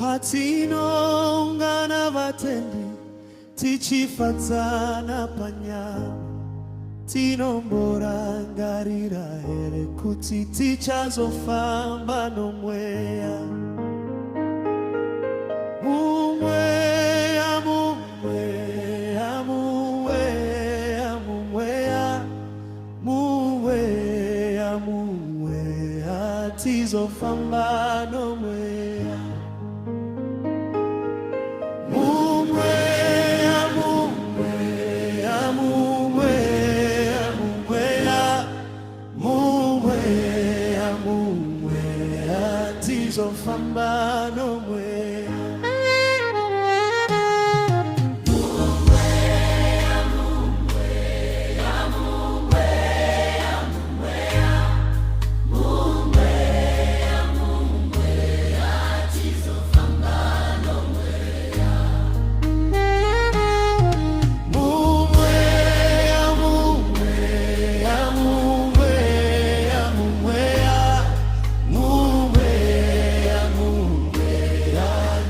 Patinongana vatendi tichifatsana panyama tinomborangarira here kuti tichazofamba nomweya mumweya mumweya mumweya mumweya mumweya mumweya tizofamba nomweya mumweya mumweya mumweya mumweya mumweya mumweya tizofamba nomweya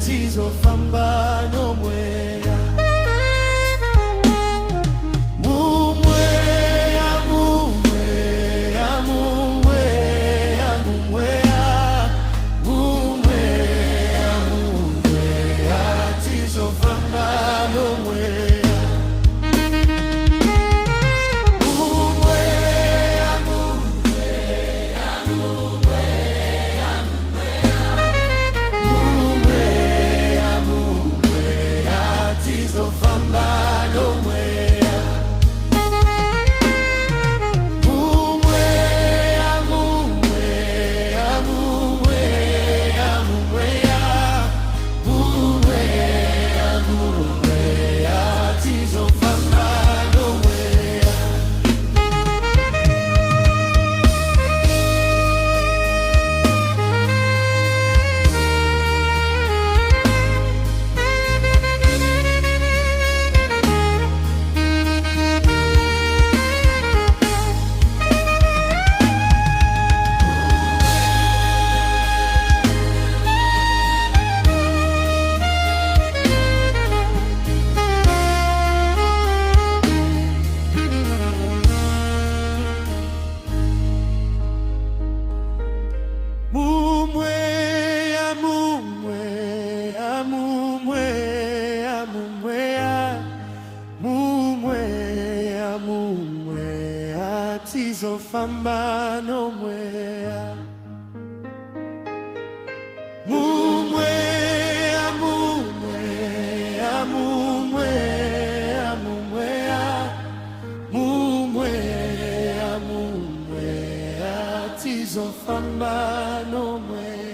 tizofamba nomweya mumweya mumweya mumweya mumweya mumweya mumweya tizofamba nomweya tizofamba nomweya mumweya mumweya mumweya mumweya mumweya mumweya tizofamba nomweya